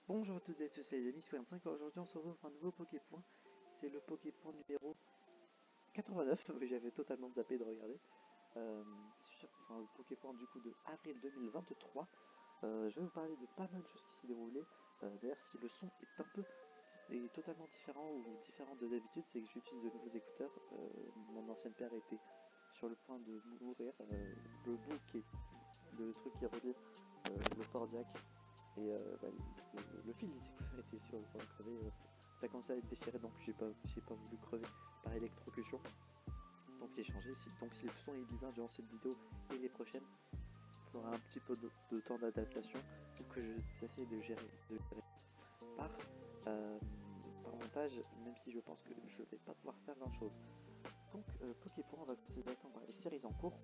Bonjour à toutes et à tous, c'est les amis Square25. Aujourd'hui on se retrouve pour un nouveau Poképoint. C'est le Poképoint numéro 89, que j'avais totalement zappé de regarder. Enfin, le Poképoint du coup de avril 2023. Je vais vous parler de pas mal de choses qui s'y déroulaient. D'ailleurs, si le son est totalement différent ou différent de d'habitude, c'est que j'utilise de nouveaux écouteurs. Mon ancienne paire était sur le point de mourir. Le bout qui est le truc qui relie le port jack et le fil des écouteurs était sur le point de crever. Ça commençait à être déchiré, donc j'ai pas voulu crever par électrocution. Donc j'ai changé. Donc si le son est bizarre durant cette vidéo et les prochaines, il faudra un petit peu de temps d'adaptation pour que j'essaie de gérer par montage, même si je pense que je vais pas pouvoir faire grand chose. Donc Poképoint, on va se détendre par les séries en cours.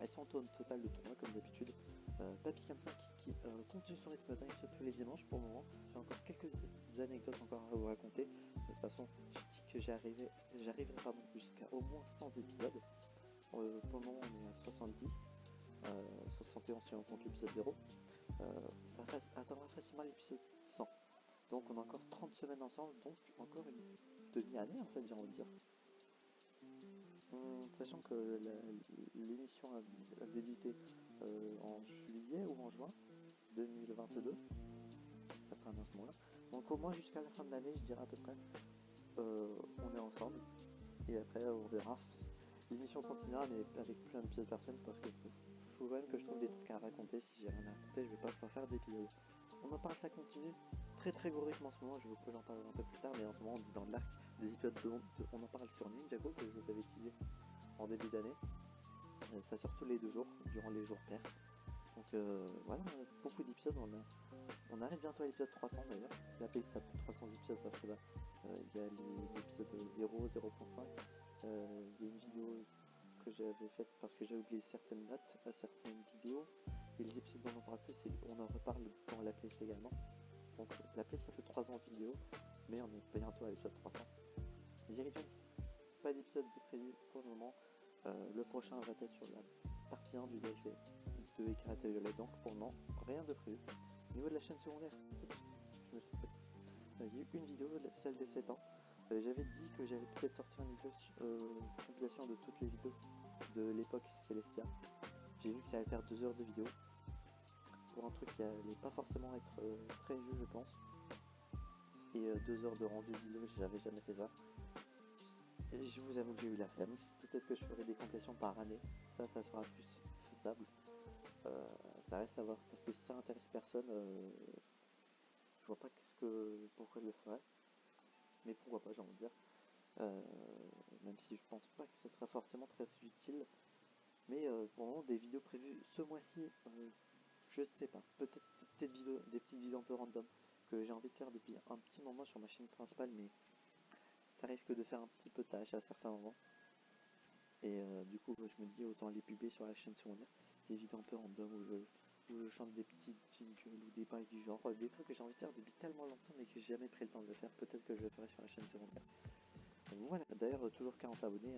Elles sont au total de 3 comme d'habitude. Papy45 qui continue son rythme dingue tous les dimanches pour le moment. J'ai encore quelques anecdotes encore à vous raconter. De toute façon, je dis que j'arriverai jusqu'à au moins 100 épisodes. Pour le moment, on est à 70, 71 si on compte l'épisode 0. Ça atteindra facilement l'épisode 100. Donc on a encore 30 semaines ensemble, donc encore une demi-année en fait, j'ai envie de dire. Sachant que l'émission a débuté en juillet ou en juin 2022, ça fait un an ce moment-là. Donc au moins jusqu'à la fin de l'année, je dirais à peu près, on est ensemble. Et après, on verra. L'émission continuera, mais avec plein d'épisodes personnes, parce que faut quand même que je trouve des trucs à raconter. Si j'ai rien à raconter, je vais pas pouvoir faire d'épisodes. On en parle, ça continue. Très gros rythme en ce moment, j'en parlerai un peu plus tard, mais en ce moment on dit dans l'arc des épisodes on en parle sur Ninjago que je vous avais teasé en début d'année. Ça sort tous les 2 jours, durant les jours pairs. Donc voilà, beaucoup d'épisodes, on arrive bientôt à l'épisode 300 d'ailleurs. La playlist s'appelle 300 épisodes parce que là, il y a les épisodes 0, 0.5, il y a une vidéo que j'avais faite parce que j'ai oublié certaines notes à certaines vidéos, et les épisodes dont on en parle plus, on en reparle dans la playlist également. Donc la playlist s'appelle 300 vidéos, mais on est bientôt à l'épisode 300. Ziri Jones, pas d'épisode de prévu pour le moment. Le prochain va être sur la partie 1 du DLC de Écarlate et Violet, donc pour le moment, rien de prévu. Au niveau de la chaîne secondaire, je me suis trompé. Il y a eu une vidéo, celle des 7 ans. J'avais dit que j'allais peut-être sortir une vidéo compilation de toutes les vidéos de l'époque Celestia. J'ai vu que ça allait faire 2 heures de vidéo pour un truc qui allait pas forcément être très vieux, je pense. Et 2 heures de rendu vidéo, j'avais jamais fait ça. Et je vous avoue que j'ai eu la flemme. Peut-être que je ferai des compilations par année. Ça sera plus faisable. Ça reste à voir. Parce que si ça intéresse personne, je vois pas pourquoi je le ferais. Mais pourquoi pas, j'ai envie de dire. Même si je pense pas que ce sera forcément très utile. Mais pour le moment, des vidéos prévues ce mois-ci, je sais pas. Peut-être des petites vidéos un peu random que j'ai envie de faire depuis un petit moment sur ma chaîne principale, mais ça risque de faire un petit peu tâche à certains moments. Et du coup, je me dis autant les publier sur la chaîne secondaire, des vidéos un peu random où je chante des petites jingles ou des bails du genre, des trucs que j'ai envie de faire depuis tellement longtemps mais que j'ai jamais pris le temps de le faire. Peut-être que je le ferai sur la chaîne secondaire. Donc voilà, d'ailleurs, toujours 40 abonnés.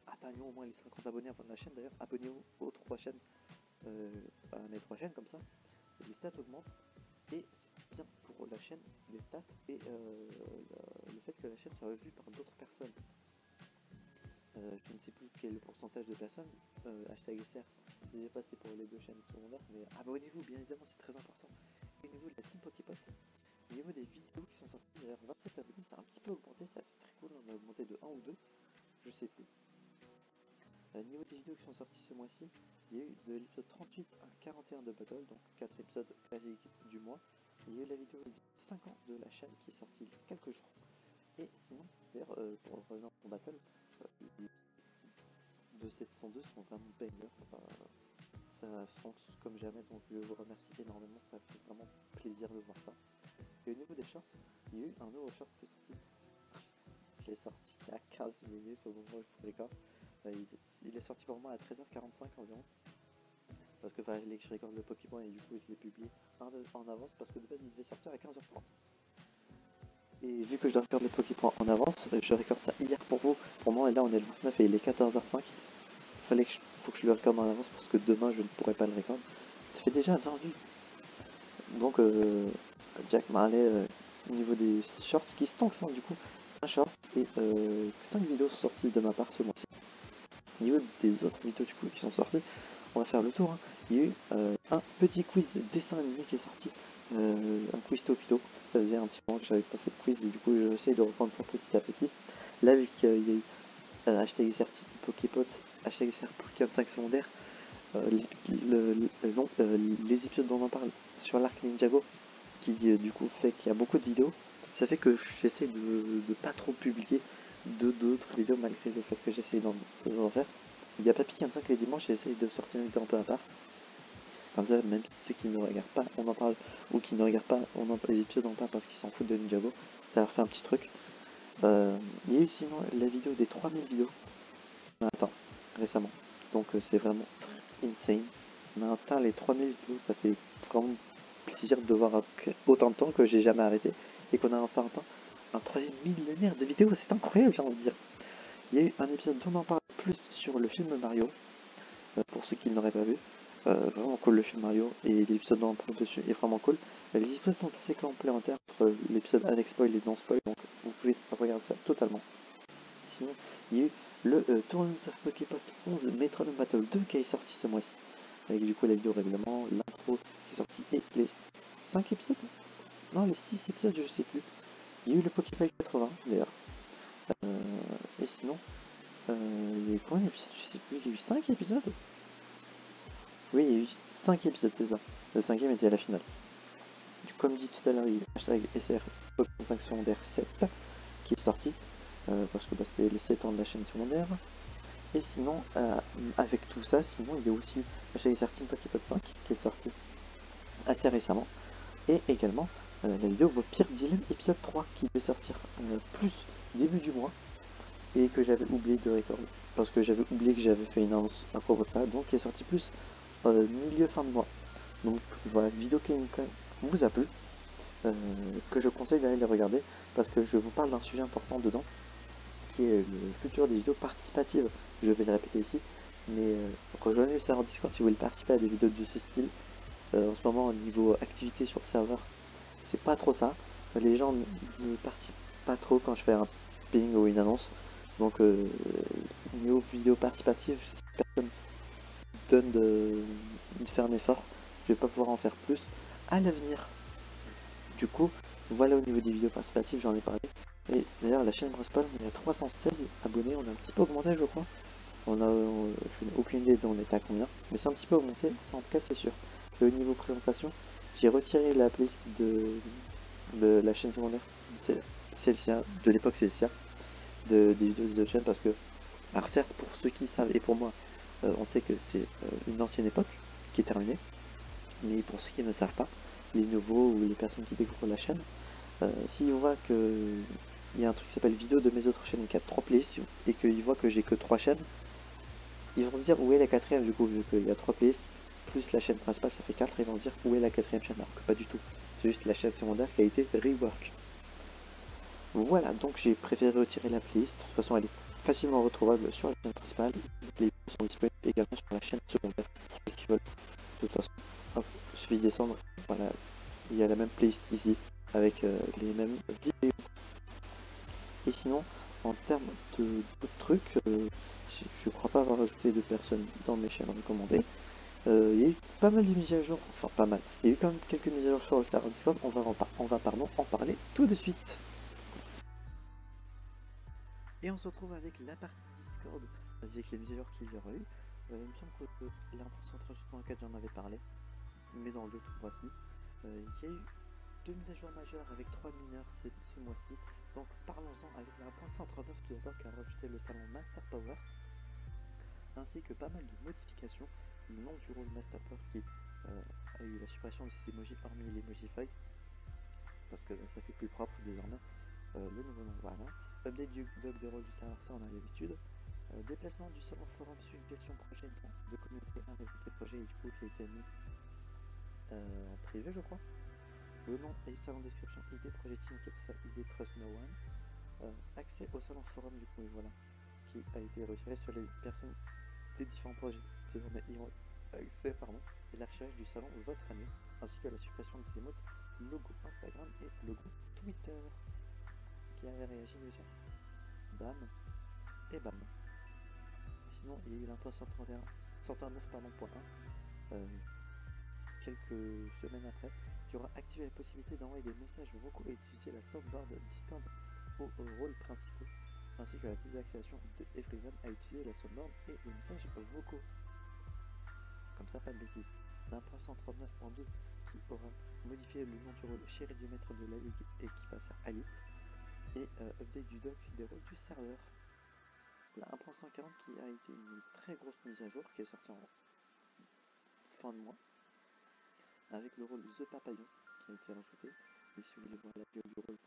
Atteignons au moins les 50 abonnés avant de la chaîne. D'ailleurs, abonnez-vous aux 3 chaînes, à mes 3 chaînes, comme ça les stats augmentent. Et c'est bien pour la chaîne, les stats et le fait que la chaîne soit vue par d'autres personnes. Je ne sais plus quel est le pourcentage de personnes, hashtag SR, j'ai passé pour les 2 chaînes secondaires, mais abonnez-vous, bien évidemment, c'est très important. Et au niveau de la team Poképot, au niveau des vidéos qui sont sorties, d'ailleurs 27 abonnés, ça a un petit peu augmenté, c'est assez très cool, on a augmenté de 1 ou 2, je sais plus. Au niveau des vidéos qui sont sorties ce mois-ci, il y a eu de l'épisode 38 à 41 de Battle, donc 4 épisodes classiques du mois. Il y a eu la vidéo 5 ans de la chaîne qui est sortie il y a quelques jours. Et sinon, d'ailleurs, pour revenir au Battle, les de cette 102 sont vraiment bangers. Ça fonce comme jamais, donc je vous remercie énormément, ça fait vraiment plaisir de voir ça. Et au niveau des shorts, il y a eu un nouveau short qui est sorti. Je l'ai sorti à 15 minutes au moment où je vous record. Il est sorti pour moi à 13h45 environ. Parce que fallait que je recorde le Pokémon et du coup je l'ai publié en avance parce que de base il devait sortir à 15h30. Et vu que je dois record le Pokémon en avance, je recorde ça hier pour vous. Pour moi, et là on est le 29 et il est 14h05. Faut que je le recorde en avance parce que demain je ne pourrai pas le record. Ça fait déjà 20 vues. Donc Jack Marley au niveau des shorts qui se tankent, du coup, un short et 5 vidéos sont sorties de ma part ce mois-ci. Au niveau des autres vidéos du coup qui sont sorties, on va faire le tour. Hein. Il y a eu un petit quiz dessin animé qui est sorti, un quiz Topito. Ça faisait un petit moment que j'avais pas fait de quiz et du coup j'essaie de reprendre ça petit à petit. Là vu qu'il y a eu hashtag SRT Poképot, hashtag SR Pokémon 5 secondaires, les épisodes dont on en parle sur l'arc Ninjago, qui du coup fait qu'il y a beaucoup de vidéos, ça fait que j'essaie de pas trop publier d'autres vidéos malgré le fait que j'essaie d'en faire. Il y a Papy 45 les dimanches, j'essaie de sortir une vidéo un peu à part. Comme ça, même ceux qui ne regardent pas, on en parle, ou qui ne regardent pas, les épisodes en parle parce qu'ils s'en foutent de Ninjago, ça leur fait un petit truc. Il y a eu sinon la vidéo des 3000 vidéos. On a atteint récemment. Donc c'est vraiment insane. On a atteint les 3000 vidéos, ça fait vraiment plaisir de voir après autant de temps que j'ai jamais arrêté et qu'on a enfin atteint un 3e millénaire de vidéos, c'est incroyable j'ai envie de dire. Il y a eu un épisode dont on en parle plus sur le film Mario, pour ceux qui ne l'auraient pas vu. Vraiment cool le film Mario et l'épisode dont on parle dessus est vraiment cool. Les épisodes sont assez complémentaires entre l'épisode avec spoil et non spoil, donc vous pouvez regarder ça totalement. Sinon, il y a eu le Tournament of Poképot 11 Metronome Battle 2 qui est sorti ce mois-ci, avec du coup la vidéo règlement, l'intro qui est sortie et les 5 épisodes, non les 6 épisodes je sais plus. Il y a eu le Pokéfight 80 d'ailleurs. Et sinon, il y a eu combien d'épisodes? Je sais plus, il y a eu 5 épisodes. Oui, il y a eu 5 épisodes, c'est ça. Le 5e était à la finale. Comme dit tout à l'heure, il y a eu hashtag SR Pokémon 5 secondaire 7 qui est sorti, parce que c'était les 7 ans de la chaîne secondaire. Et sinon, avec tout ça, sinon il y a aussi hashtag SR Team Poképot 5 qui est sorti assez récemment. Et également la vidéo Vos pires dilemmes épisode 3 qui devait sortir plus début du mois et que j'avais oublié de recorder parce que j'avais oublié que j'avais fait une annonce à propos de ça, donc qui est sorti plus milieu fin de mois. Donc voilà, une vidéo qui vous a plu, que je conseille d'aller les regarder parce que je vous parle d'un sujet important dedans qui est le futur des vidéos participatives. Je vais le répéter ici, mais rejoignez le serveur Discord si vous voulez participer à des vidéos de ce style. En ce moment au niveau activité sur le serveur, c'est pas trop ça. Les gens ne participent pas trop quand je fais un ping ou une annonce. Donc niveau vidéo participative, si personne donne de faire un effort, je vais pas pouvoir en faire plus à l'avenir. Du coup, voilà au niveau des vidéos participatives, j'en ai parlé. Et d'ailleurs la chaîne principale, on est à 316 abonnés, on a un petit peu augmenté je crois. Je n'ai aucune idée d'on était à combien, mais c'est un petit peu augmenté, ça en tout cas c'est sûr. Et au niveau présentation, j'ai retiré la playlist de la chaîne secondaire, Celsia, de l'époque Celsia, des vidéos de chaîne parce que, alors certes pour ceux qui savent et pour moi, on sait que c'est une ancienne époque qui est terminée, mais pour ceux qui ne savent pas, les nouveaux ou les personnes qui découvrent la chaîne, s'ils voient que il y a un truc qui s'appelle vidéo de mes autres chaînes qui a 3 playlists et qu'ils voient que j'ai que 3 chaînes, ils vont se dire où est la 4ème du coup, vu qu'il y a 3 playlists plus la chaîne principale ça fait 4, ils vont se dire où est la 4ème chaîne, alors que pas du tout, c'est juste la chaîne secondaire qui a été rework. Voilà, donc j'ai préféré retirer la playlist, de toute façon elle est facilement retrouvable sur la chaîne principale, les vidéos sont disponibles également sur la chaîne secondaire, pour ceux qui veulent. De toute façon, hop, il suffit de descendre, voilà, il y a la même playlist ici, avec les mêmes vidéos. Et sinon, en termes d'autres trucs, je crois pas avoir ajouté de personnes dans mes chaînes recommandées. Il y a eu pas mal de mises à jour, enfin pas mal, il y a eu quand même quelques mises à jour sur le serveur Discord, on va en parler tout de suite. Et on se retrouve avec la partie Discord, avec les mises à jour qu'il y aura eu. Il me semble que la 1.3.4 j'en avais parlé, mais dans le 2 voici. Il y a eu 2 mises à jour majeures avec 3 mineurs ce mois-ci. Donc parlons-en avec la 1.139 tout d'abord qui a rajouté le salon Master Power, ainsi que pas mal de modifications. Le nom du rôle Master Power qui a eu la suppression de ces emojis hormis l'emoji feuille, parce que ça fait plus propre désormais. Le nouveau nom, voilà. Update du doc de rôle du serveur, ça on a l'habitude. Déplacement du salon forum suggestion projet de communauté invité projet et du coup qui a été mis en privé je crois. Le nom et salon description ID projet team qui est ça ID trust no one. Accès au salon forum du coup et voilà qui a été retiré sur les personnes des différents projets. Désormais ils ont accès et l'archivage du salon votre année. ainsi que la suppression des émotes logo Instagram et logo Twitter. Qui avait réagi déjà? Bam et bam. Sinon, il y a eu l'impôt 139.1 quelques semaines après, qui aura activé la possibilité d'envoyer des messages vocaux et d'utiliser la soundboard Discord aux rôles principaux, ainsi que la désactivation de Everyone à utiliser la soundboard et les messages vocaux. Comme ça, pas de bêtises. L'impôt 139.2 qui aura modifié le nom du rôle chéri du maître de la ligue et qui passe à Alit, et update du doc des rôles du serveur. La 1.140 qui a été une très grosse mise à jour qui est sortie en fin de mois, avec le rôle The Papillon qui a été rajouté. Et si vous voulez voir la gueule du rôle,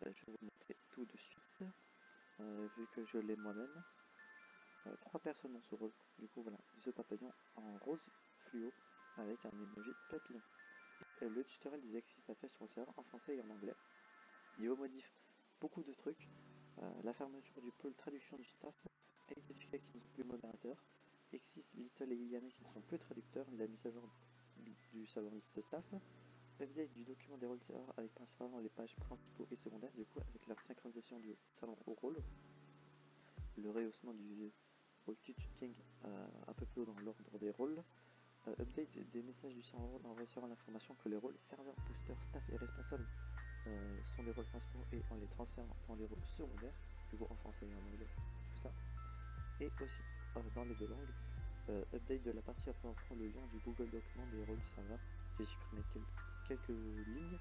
je vais vous montrer tout de suite, vu que je l'ai moi-même. 3 personnes dans ce rôle, du coup voilà, The Papillon en rose fluo avec un emoji papillon. Le tutoriel des exercices à faire sur le serveur en français et en anglais. Niveau modif, beaucoup de trucs. La fermeture du pôle traduction du staff, Exifika qui ne sont plus modérateurs, Exis, Little et Iliana qui ne sont plus traducteurs, la mise à jour du serveur liste staff, update du document des rôles serveurs avec principalement les pages principaux et secondaires, du coup avec la synchronisation du salon au rôle, le rehaussement du rôle King un peu plus haut dans l'ordre des rôles, update des messages du serveur en référant l'information que les rôles serveur, booster, staff et responsables sont des rôles principaux et en les transférant dans les rôles secondaires, du coup en français et en anglais, tout ça. Et aussi dans les deux langues, update de la partie représentant le lien du Google document des rôles du serveur. J'ai supprimé quelques lignes,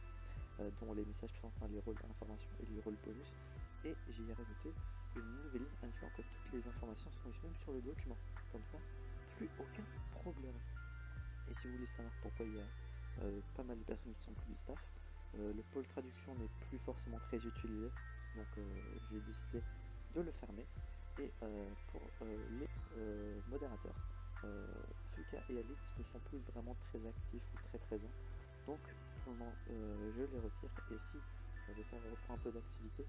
dont les messages présentant les rôles information et les rôles bonus, et j'ai rajouté une nouvelle ligne indiquant que toutes les informations sont disponibles sur le document. Comme ça, plus aucun problème. Et si vous voulez savoir pourquoi il y a pas mal de personnes qui sont plus du staff, le pôle traduction n'est plus forcément très utilisé, donc j'ai décidé de le fermer. Et pour les modérateurs, Fuka et Alit ne sont plus vraiment très actifs ou très présents, donc pour le moment je les retire, et si le serveur reprend un peu d'activité,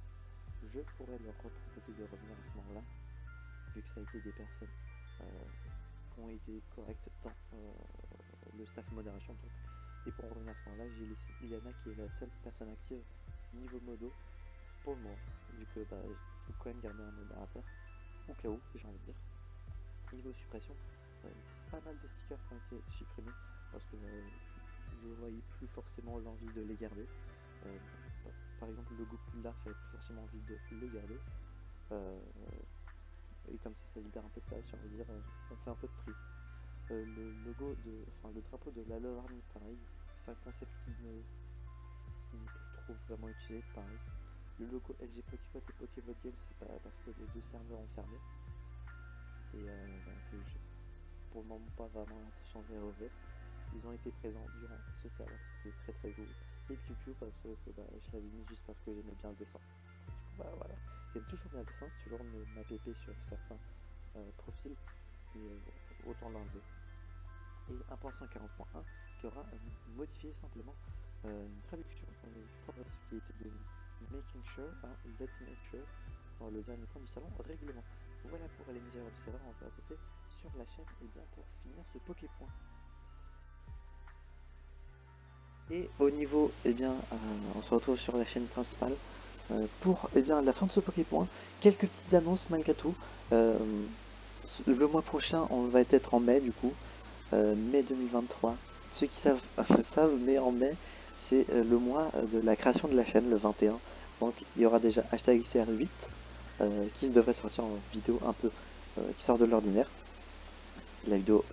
je pourrais leur proposer de revenir à ce moment-là, vu que ça a été des personnes qui ont été correctes dans le staff modération. Donc, et pour revenir à ce moment-là, j'ai laissé Iliana qui est la seule personne active niveau modo pour le moment, vu que il faut quand même garder un modérateur au cas où, j'ai envie de dire. Niveau suppression, pas mal de stickers qui ont été supprimés parce que je voyais plus forcément l'envie de les garder. Par exemple, le logo Poudlard, j'avais plus forcément envie de le garder. Et comme ça libère un peu de place, j'ai envie de dire, on fait un peu de tri. Le logo le drapeau de la Love Army, pareil, c'est un concept qui n'est plus trop vraiment utilisé, pareil. Le logo LG Poképot et Pokébot Games, c'est pas parce que les deux serveurs ont fermé. Et que j'ai pour le moment pas vraiment l'intention de les rouvrir. Ils ont été présents durant ce serveur, c'était très très cool. Et Piu Piu parce que je l'avais mis juste parce que j'aimais bien le dessin. Voilà. J'aime toujours bien le dessin, c'est toujours ma pépé sur certains profils, et autant l'enlever. Et 1.140.1 qui aura modifié simplement une traduction qui était de Making Sure à Let's Make Sure dans le dernier point du salon règlement. Voilà pour les mises à jour du serveur, on va passer sur la chaîne et bien pour finir ce Poképoint. Et au niveau, on se retrouve sur la chaîne principale pour la fin de ce Poképoint. Quelques petites annonces malgré tout. Le mois prochain, on va être en mai du coup, mai 2023. Ceux qui savent savent, mais en mai, c'est le mois de la création de la chaîne, le 21. Donc il y aura déjà hashtag XR8 qui devrait sortir en vidéo un peu qui sort de l'ordinaire. La vidéo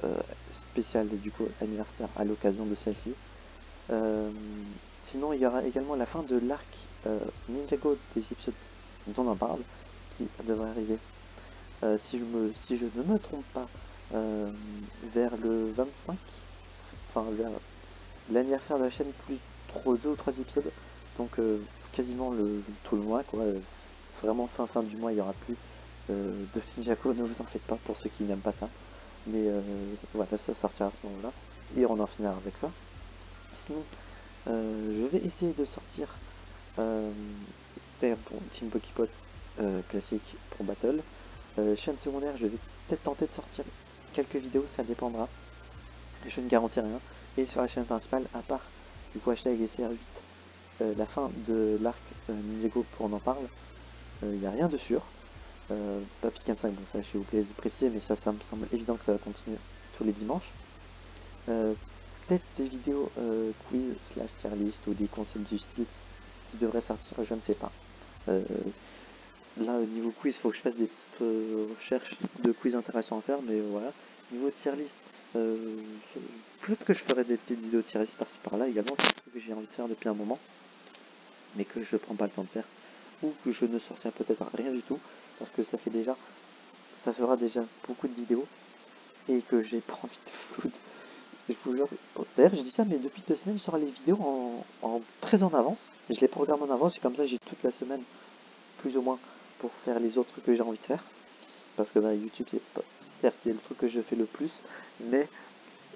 spéciale du coup anniversaire à l'occasion de celle-ci. Sinon il y aura également la fin de l'arc Ninjago des épisodes dont on parle qui devrait arriver si je ne me trompe pas vers le 25, enfin vers l'anniversaire de la chaîne plus 2 ou 3 épisodes, donc quasiment tout le mois quoi. Vraiment fin du mois il n'y aura plus de Ninjago, ne vous en faites pas pour ceux qui n'aiment pas ça, mais voilà, ça sortira à ce moment là et on en finira avec ça. Sinon je vais essayer de sortir pour Team Poképot classique pour Battle. Chaîne secondaire, je vais peut-être tenter de sortir quelques vidéos, ça dépendra, je ne garantis rien. Et sur la chaîne principale, à part Du coup, hashtag SR8, la fin de l'arc Ninjago pour on en parle. Il n'y a rien de sûr. Pas Piquen 5, bon ça j'ai oublié de préciser, mais ça me semble évident que ça va continuer tous les dimanches. Peut-être des vidéos quiz slash tier list ou des concepts du style qui devraient sortir, je ne sais pas. Là au niveau quiz, il faut que je fasse des petites recherches de quiz intéressants à faire, mais voilà. Niveau tier list, peut-être que je ferai des petites vidéos tier list par-ci par-là également, c'est un truc que j'ai envie de faire depuis un moment, mais que je prends pas le temps de faire, ou que je ne sortirai peut-être rien du tout, parce que ça fera déjà beaucoup de vidéos, et que j'ai pas envie de flouter. Je vous jure, d'ailleurs je dis ça, mais depuis 2 semaines je sors les vidéos très en avance, je les programme en avance, et comme ça j'ai toute la semaine, plus ou moins, pour faire les autres trucs que j'ai envie de faire, parce que YouTube certes c'est le truc que je fais le plus, mais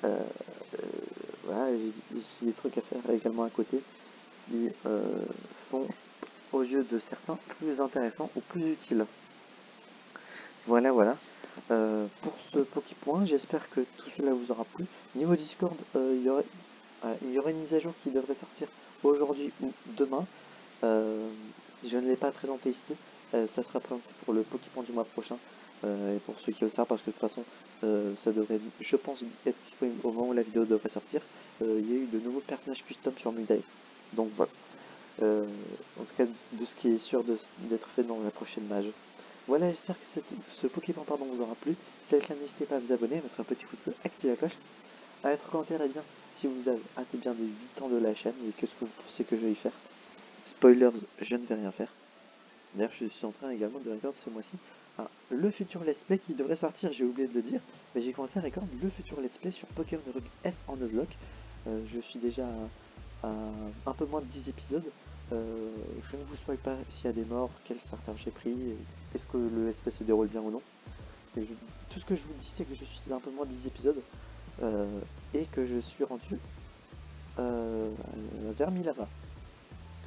voilà, j'ai des trucs à faire également à côté, qui sont, aux yeux de certains, plus intéressants ou plus utiles. Voilà. Pour ce Poképoint, j'espère que tout cela vous aura plu. Niveau Discord, il y aurait une mise à jour qui devrait sortir aujourd'hui ou demain. Je ne l'ai pas présenté ici. Ça sera présenté pour le Poképoint du mois prochain. Et pour ceux qui le savent, parce que de toute façon, ça devrait, je pense, être disponible au moment où la vidéo devrait sortir. Il y a eu de nouveaux personnages custom sur Mudai. Donc voilà. En tout cas, de ce qui est sûr d'être fait dans la prochaine mage. Voilà, j'espère que ce Pokémon vous aura plu. Si c'est le cas, n'hésitez pas à vous abonner, à mettre un petit pouce bleu, activer la cloche, à mettre en commentaire bien si vous avez hâte bien des 8 ans de la chaîne et qu'est-ce que vous pensez que je vais y faire. Spoilers, je ne vais rien faire. D'ailleurs, je suis en train également de regarder ce mois-ci le futur let's play qui devrait sortir, j'ai oublié de le dire, mais j'ai commencé à regarder le futur let's play sur Pokémon Ruby S en Nuzlocke. Je suis déjà à un peu moins de 10 épisodes. Je ne vous spoil pas s'il y a des morts, quel starter j'ai pris, est-ce que le let's play se déroule bien ou non. Tout ce que je vous dis, c'est que je suis à un peu moins de 10 épisodes et que je suis rendu vers Milava.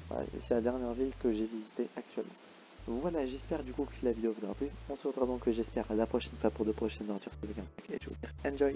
Voilà, c'est la dernière ville que j'ai visitée actuellement. Voilà, j'espère du coup que la vidéo vous aura plu. On se retrouvera donc, j'espère, la prochaine fois pour de prochaines aventures avec un paquet. Je vous dis enjoy!